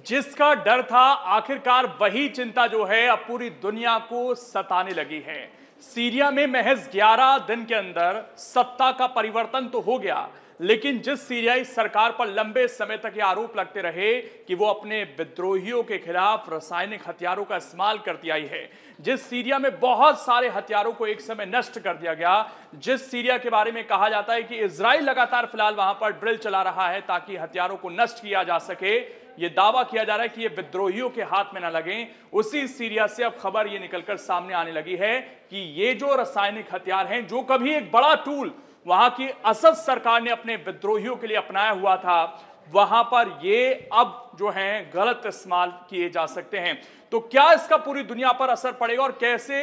जिसका डर था, आखिरकार वही चिंता जो है अब पूरी दुनिया को सताने लगी है। सीरिया में महज 11 दिन के अंदर सत्ता का परिवर्तन तो हो गया, लेकिन जिस सीरियाई सरकार पर लंबे समय तक ये आरोप लगते रहे कि वो अपने विद्रोहियों के खिलाफ रासायनिक हथियारों का इस्तेमाल करती आई है, जिस सीरिया में बहुत सारे हथियारों को एक समय नष्ट कर दिया गया, जिस सीरिया के बारे में कहा जाता है कि इजराइल लगातार फिलहाल वहां पर ड्रिल चला रहा है ताकि हथियारों को नष्ट किया जा सके, ये दावा किया जा रहा है कि ये विद्रोहियों के हाथ में ना लगें। उसी सीरिया से अब खबर ये निकलकर सामने आने लगी है कि ये जो रासायनिक हथियार हैं, जो कभी एक बड़ा टूल वहां की असद सरकार ने अपने विद्रोहियों के लिए अपनाया हुआ था, वहां पर ये अब जो है गलत इस्तेमाल किए जा सकते हैं। तो क्या इसका पूरी दुनिया पर असर पड़ेगा और कैसे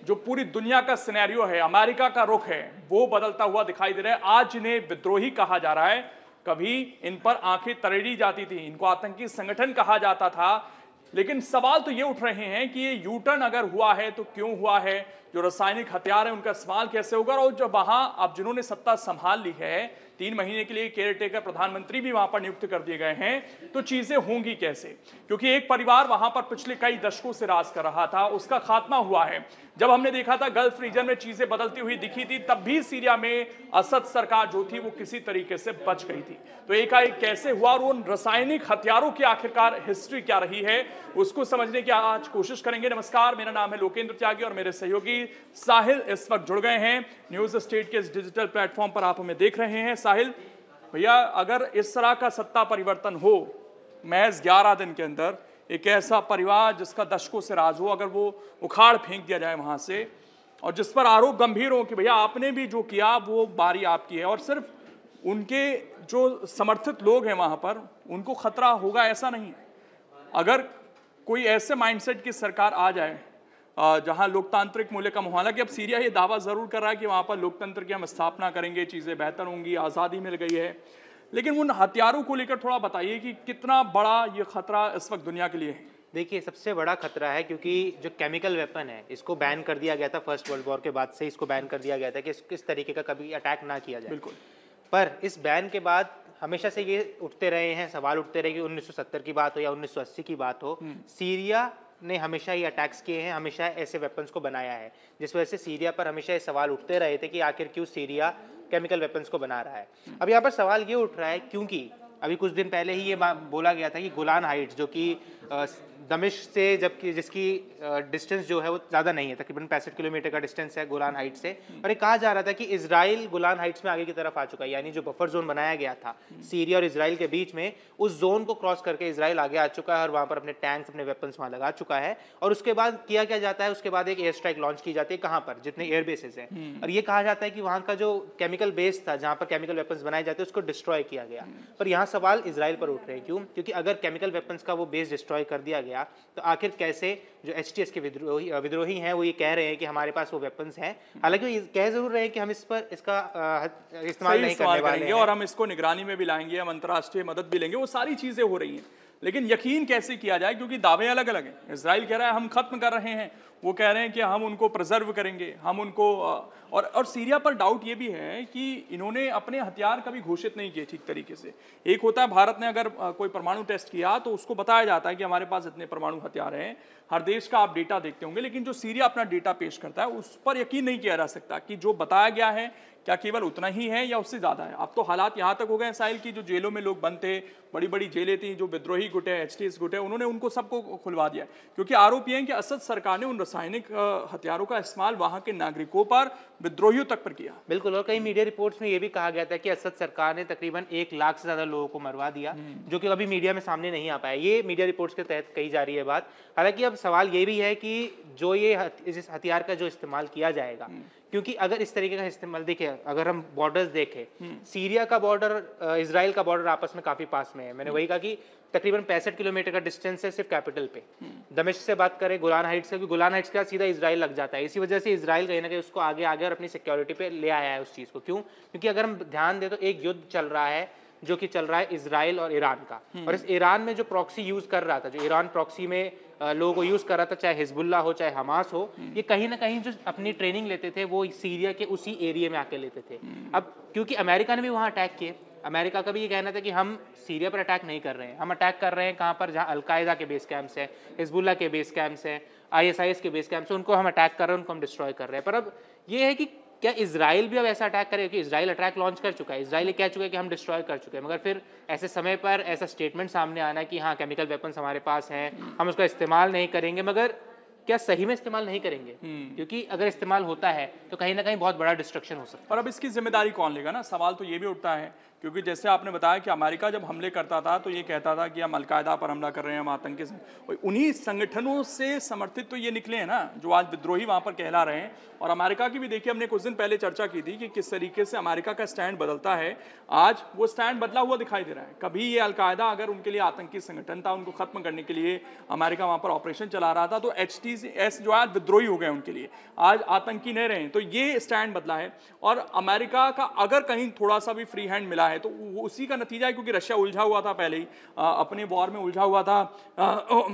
जो पूरी दुनिया का सिनेरियो है, अमेरिका का रुख है, वो बदलता हुआ दिखाई दे रहा है। आज इन्हें विद्रोही कहा जा रहा है, कभी इन पर आंखें तरेड़ी जाती थी, इनको आतंकी संगठन कहा जाता था, लेकिन सवाल तो ये उठ रहे हैं कि ये यू टर्न अगर हुआ है तो क्यों हुआ है, जो रासायनिक हथियार है उनका इस्तेमाल कैसे होगा। और जब वहां अब जिन्होंने सत्ता संभाल ली है, 3 महीने के लिए केयर टेकर प्रधानमंत्री भी वहां पर नियुक्त कर दिए गए हैं, तो चीजें होंगी कैसे, क्योंकि एक परिवार वहां पर पिछले कई दशकों से राज कर रहा था, उसका खात्मा हुआ है। जब हमने देखा था गल्फ रीजन में चीजें बदलती हुई दिखी थी, तब भी सीरिया में असद सरकार जो थी वो किसी तरीके से बच गई थी। तो एकाएक कैसे हुआ और उन रासायनिक हथियारों की आखिरकार हिस्ट्री क्या रही है, उसको समझने की आज कोशिश करेंगे। नमस्कार, मेरा नाम है लोकेंद्र त्यागी और मेरे सहयोगी साहिल इस वक्त जुड़ गए हैं। न्यूज स्टेट के इस डिजिटल प्लेटफॉर्म पर आप हमें देख रहे हैं। साहिल भैया, अगर इस तरह का सत्ता परिवर्तन हो महज 11 दिन के अंदर, एक ऐसा परिवार जिसका दशकों से राज हो, अगर वो उखाड़ फेंक दिया जाए वहां से, और जिस पर आरोप गंभीर हो कि भैया आपने भी जो किया वो बारी आपकी है, और सिर्फ उनके जो समर्थित लोग हैं वहां पर उनको खतरा होगा, ऐसा नहीं। अगर कोई ऐसे माइंडसेट की सरकार आ जाए जहां लोकतांत्रिक मूल्य कम हो, हालांकि अब सीरिया ये दावा जरूर कर रहा है कि वहां पर लोकतंत्र की हम स्थापना करेंगे, चीजें बेहतर होंगी, आजादी मिल गई है, लेकिन उन हथियारों को लेकर थोड़ा बताइए कि कितना बड़ा ये खतरा इस वक्त दुनिया के लिए है। देखिए, सबसे बड़ा खतरा है क्योंकि जो केमिकल वेपन है इसको बैन कर दिया गया था। फर्स्ट वर्ल्ड वॉर के बाद से इसको बैन कर दिया गया था कि इस तरीके का कभी अटैक ना किया जाए। बिल्कुल। पर इस बैन के बाद हमेशा से ये उठते रहे हैं, सवाल उठते रहे कि 1970 की बात हो या 1980 की बात हो, सीरिया ने हमेशा ये अटैक्स किए हैं, हमेशा ऐसे वेपन्स को बनाया है, जिस वजह से सीरिया पर हमेशा ये सवाल उठते रहे थे कि आखिर क्यों सीरिया केमिकल वेपन्स को बना रहा है। अब यहाँ पर सवाल ये उठ रहा है क्योंकि अभी कुछ दिन पहले ही ये बोला गया था कि गोलान हाइट्स, जो कि दमिश्क से जबकि जिसकी डिस्टेंस जो है वो ज़्यादा नहीं है, तकरीबन 65 किलोमीटर का डिस्टेंस है गोलान हाइट्स से, और ये कहा जा रहा था कि इजराइल गोलान हाइट्स में आगे की तरफ आ चुका है, यानी जो बफर जोन बनाया गया था सीरिया और इजराइल के बीच में, उस जोन को क्रॉस करके इजराइल आगे आ चुका है और वहाँ पर अपने टैंक्स, अपने वेपन्स वहाँ लगा चुका है। और उसके बाद किया क्या जाता है, उसके बाद एक एयर स्ट्राइक लॉन्च की जाती है, कहाँ पर, जितने एयर बेसेस हैं, और ये कहा जाता है कि वहाँ का जो केमिकल बेस था जहाँ पर केमिकल वेपन्स बनाए जाते हैं उसको डिस्ट्रॉय किया गया। पर यहाँ सवाल इजराइल पर उठ रहे हैं, क्यों? क्योंकि अगर केमिकल वेपन्स का वो बेस डिस्ट्रॉय कर दिया गया तो आखिर कैसे जो एचटीएस के विद्रोही हैं वो ये कह रहे हैं कि हमारे पास वो वेपन्स हैं, हालांकि वो कह जरूर रहे हैं कि हम इस पर इसका इस्तेमाल नहीं करने वाले हैं और हम इसको निगरानी में भी लाएंगे, हम अंतर्राष्ट्रीय मदद भी लेंगे, वो सारी चीजें हो रही हैं, लेकिन यकीन कैसे किया जाए, क्योंकि दावे अलग अलग हैं। इजराइल कह रहा है हम खत्म कर रहे हैं, वो कह रहे हैं कि हम उनको प्रिजर्व करेंगे, हम उनको और सीरिया पर डाउट ये भी है कि इन्होंने अपने हथियार कभी घोषित नहीं किए ठीक तरीके से। एक होता है भारत ने अगर कोई परमाणु टेस्ट किया तो उसको बताया जाता है कि हमारे पास इतने परमाणु हथियार हैं, हर देश का आप डेटा देखते होंगे, लेकिन जो सीरिया अपना डेटा पेश करता है उस पर यकीन नहीं किया जा सकता कि जो बताया गया है क्या केवल उतना ही है या उससे ज्यादा है। अब तो हालात यहाँ तक हो गए साहिल की जो जेलों में लोग बंद थे, बड़ी बड़ी जेलें थी, जो विद्रोही गुट है, एचटीएस गुट है, उन्होंने उनको सबको खुलवा दिया, क्योंकि आरोप ये है कि असद सरकार ने उन रासायनिक हथियारों का इस्तेमाल वहां के नागरिकों पर, विद्रोहियों तक पर किया। बिल्कुल, और कई मीडिया रिपोर्ट्स में ये भी कहा गया था कि असद सरकार ने तकरीबन 1 लाख से ज्यादा लोगों को मरवा दिया, जो कि अभी मीडिया में सामने नहीं आ पाया। ये मीडिया रिपोर्ट्स के तहत कही जा रही है बात। हालांकि अब सवाल ये भी है कि जो ये इस हथियार का जो इस्तेमाल किया जाएगा, क्योंकि अगर इस तरीके का इस्तेमाल, देखिए अगर हम बॉर्डर्स देखें, सीरिया का बॉर्डर इजराइल का बॉर्डर आपस में काफी पास में है। मैंने वही कहा कि तकरीबन 65 किलोमीटर का डिस्टेंस है सिर्फ कैपिटल पे। दमिश्क से बात करें, गोलान हाइट्स से, गोलान हाइट्स का सीधा इजराइल लग जाता है। इसी वजह से इजराइल कहीं ना कहीं उसको आगे आगे और अपनी सिक्योरिटी पे ले आया है उस चीज को। क्यों? क्योंकि अगर हम ध्यान दें तो एक युद्ध चल रहा है जो कि चल रहा है इजराइल और ईरान का, और इस ईरान में जो प्रॉक्सी यूज कर रहा था, जो ईरान प्रॉक्सी में लोगों को यूज कर रहा था, चाहे हिजबुल्ला हो चाहे हमास हो, ये कहीं ना कहीं जो अपनी ट्रेनिंग लेते थे वो सीरिया के उसी एरिया में आके लेते थे। अब क्योंकि अमेरिका ने भी वहां अटैक किए, अमेरिका का भी ये कहना था कि हम सीरिया पर अटैक नहीं कर रहे हैं, हम अटैक कर रहे हैं कहाँ पर, जहाँ अलकायदा के बेस कैंप्स हैं, हिजबुल्ला के बेस कैंप्स हैं, ISIS के बेस कैंप्स हैं, उनको हम अटैक कर रहे हैं, उनको हम डिस्ट्रॉय कर रहे हैं। पर अब ये है कि क्या इजराइल भी अब ऐसा अटैक करेगा, कि इजराइल अटैक लॉन्च कर चुका है, इजराइल कह चुका है कि हम डिस्ट्रॉय कर चुके हैं, मगर फिर ऐसे समय पर ऐसा स्टेटमेंट सामने आना कि हाँ केमिकल वेपन्स हमारे पास हैं, हम उसका इस्तेमाल नहीं करेंगे, मगर क्या सही में इस्तेमाल नहीं करेंगे? क्योंकि अगर इस्तेमाल होता है तो कहीं ना कहीं बहुत बड़ा डिस्ट्रक्शन हो सकता है। और अब इसकी जिम्मेदारी कौन लेगा ना, सवाल तो ये भी उठता है, क्योंकि जैसे आपने बताया कि अमेरिका जब हमले करता था तो ये कहता था कि हम अलकायदा पर हमला कर रहे हैं, हम आतंकी उन्हीं संगठनों से समर्थित तो ये निकले हैं ना जो आज विद्रोही वहां पर कहला रहे हैं। और अमेरिका की भी देखिए, हमने कुछ दिन पहले चर्चा की थी कि किस तरीके से अमेरिका का स्टैंड बदलता है, आज वो स्टैंड बदला हुआ दिखाई दे रहा है। कभी ये अलकायदा अगर उनके लिए आतंकी संगठन था, उनको खत्म करने के लिए अमेरिका वहां पर ऑपरेशन चला रहा था, तो HTS जो आज विद्रोही हो गए उनके लिए, आज आतंकी नहीं रहे, तो ये स्टैंड बदला है। और अमेरिका का अगर कहीं थोड़ा सा भी फ्री हैंड मिला है तो वो उसी का नतीजा है, क्योंकि रशिया उलझा हुआ था पहले ही, अपने वॉर में उलझा हुआ था।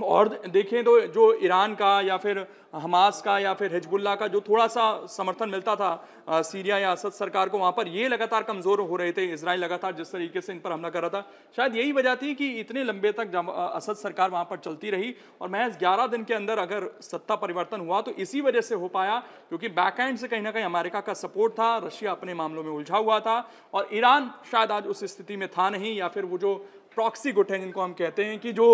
और देखें तो जो ईरान का या फिर हमास का या फिर हिजबुल्ला का जो थोड़ा सा समर्थन मिलता था सीरिया या असद सरकार को, वहां पर ये लगातार कमजोर हो रहे थे। इजराइल लगातार जिस तरीके से इन पर हमला कर रहा था, शायद यही वजह थी कि इतने लंबे तक असद सरकार वहां पर चलती रही। और महज 11 दिन के अंदर अगर सत्ता परिवर्तन हुआ तो इसी वजह से हो पाया, क्योंकि बैकएंड से कहीं ना कहीं अमेरिका का सपोर्ट था, रशिया अपने मामलों में उलझा हुआ था और ईरान शायद आज उस स्थिति में था नहीं, या फिर वो जो प्रॉक्सी गुट हैं जिनको हम कहते हैं कि जो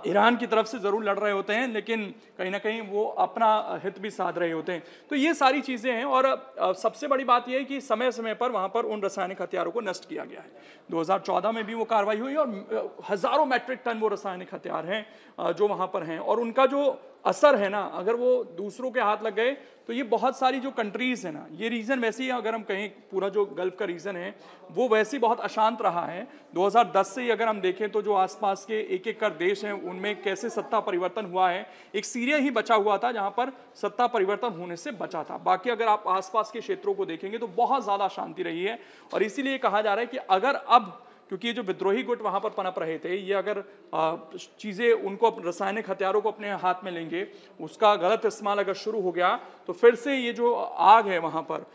ईरान की तरफ से ज़रूर लड़ रहे होते हैं लेकिन कहीं ना कहीं वो अपना हित भी साध रहे होते हैं। तो ये सारी चीज़ें हैं। और सबसे बड़ी बात यह है कि समय समय पर वहाँ पर उन रासायनिक हथियारों को नष्ट किया गया है। 2014 में भी वो कार्रवाई हुई और हज़ारों मैट्रिक टन वो रासायनिक हथियार हैं जो वहाँ पर हैं, और उनका जो असर है ना, अगर वो दूसरों के हाथ लग गए तो ये बहुत सारी जो कंट्रीज़ है ना, ये रीजन वैसे ही अगर हम कहें पूरा जो गल्फ का रीजन है वो वैसे ही बहुत अशांत रहा है। 2010 से ही अगर हम देखें तो जो आसपास के एक एक कर देश हैं उनमें कैसे सत्ता परिवर्तन हुआ है। एक सीरिया ही बचा हुआ था जहां पर सत्ता परिवर्तन होने से बचा था, बाकी अगर आप आसपास के क्षेत्रों को देखेंगे तो बहुत ज़्यादा शांति रही है। और इसीलिए कहा जा रहा है कि अगर अब, क्योंकि ये जो विद्रोही गुट वहां पर पनप रहे थे, ये अगर चीज़ें उनको रासायनिक हथियारों को अपने हाथ में लेंगे, उसका गलत इस्तेमाल अगर शुरू हो गया तो फिर से ये जो आग है वहां पर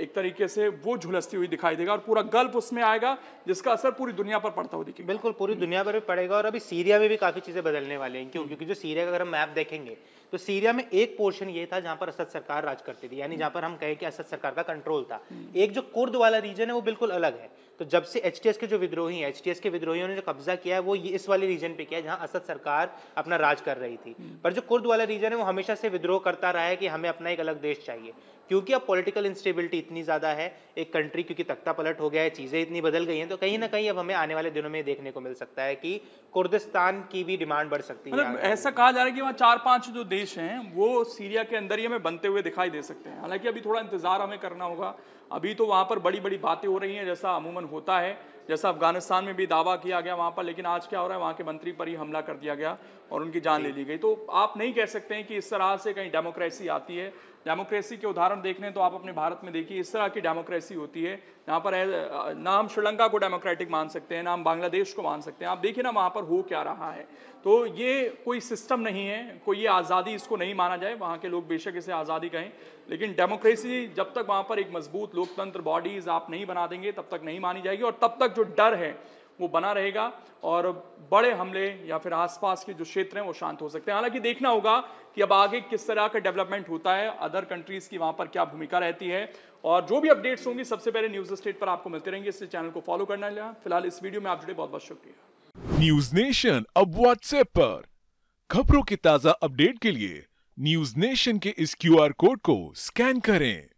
एक तरीके से वो झुलसती हुई दिखाई देगा और पूरा गल्फ उसमें आएगा, जिसका असर पूरी दुनिया पर पड़ता हुआ दिखेगा। बिल्कुल, पूरी दुनिया पर भी पड़ेगा। और अभी सीरिया में भी काफ़ी चीज़ें बदलने वाले हैं। क्यों? क्योंकि जो सीरिया का अगर हम मैप देखेंगे तो सीरिया में एक पोर्शन ये था जहां पर असद सरकार राज करती थी, यानी जहां पर हम कहें कि असद सरकार का कंट्रोल था। एक जो कुर्द वाला रीजन है वो बिल्कुल अलग है। तो जब से HTS के जो विद्रोही हैं, HTS के विद्रोहियों ने जो कब्जा किया है वो इस वाले रीजन पे किया है जहां असद सरकार अपना राज कर रही थी। पर जो कुर्द वाला रीजन है वो हमेशा से विद्रोह करता रहा है कि हमें अपना एक अलग देश चाहिए, क्योंकि अब पॉलिटिकल इंस्टेबिलिटी इतनी ज़्यादा है एक कंट्री, क्योंकि तख्ता पलट हो गया है, चीज़ें इतनी बदल गई हैं, तो कहीं ना कहीं अब हमें आने वाले दिनों में देखने को मिल सकता है कि कुर्दिस्तान की भी डिमांड बढ़ सकती है। मतलब ऐसा कहा जा रहा है कि वहाँ 4-5 जो देश हैं वो सीरिया के अंदर ही हमें बनते हुए दिखाई दे सकते हैं। हालांकि अभी थोड़ा इंतजार हमें करना होगा। अभी तो वहाँ पर बड़ी बड़ी बातें हो रही हैं, जैसा अमूमन होता है, जैसा अफगानिस्तान में भी दावा किया गया वहाँ पर, लेकिन आज क्या हो रहा है, वहाँ के मंत्री पर ही हमला कर दिया गया और उनकी जान ले ली गई। तो आप नहीं कह सकते हैं कि इस तरह से कहीं डेमोक्रेसी आती है। डेमोक्रेसी के उदाहरण देखने तो आप अपने भारत में देखिए, इस तरह की डेमोक्रेसी होती है यहाँ पर। ना हम श्रीलंका को डेमोक्रेटिक मान सकते हैं, ना हम बांग्लादेश को मान सकते हैं। आप देखिए ना वहाँ पर हो क्या रहा है। तो ये कोई सिस्टम नहीं है, कोई ये आज़ादी इसको नहीं माना जाए। वहाँ के लोग बेशक इसे आज़ादी कहें, लेकिन डेमोक्रेसी जब तक वहाँ पर एक मजबूत लोकतंत्र बॉडीज़ आप नहीं बना देंगे तब तक नहीं मानी जाएगी, और तब तक जो डर है वो बना रहेगा और बड़े हमले या फिर आसपास के जो क्षेत्र हैं वो शांत हो सकते हैं। हालांकि देखना होगा कि अब आगे किस तरह का डेवलपमेंट होता है, अदर कंट्रीज़ की वहाँ पर क्या भूमिका रहती है, और जो भी अपडेट्स होंगी सबसे पहले न्यूज़ स्टेट पर आपको मिलते रहेंगे। इसलिए चैनल को फॉलो करना है। फिलहाल इस वीडियो में आप जुड़े बहुत बहुत शुक्रिया। न्यूज नेशन अब व्हाट्सएप पर खबरों की ताजा अपडेट के लिए न्यूज नेशन के इस QR कोड को स्कैन करें।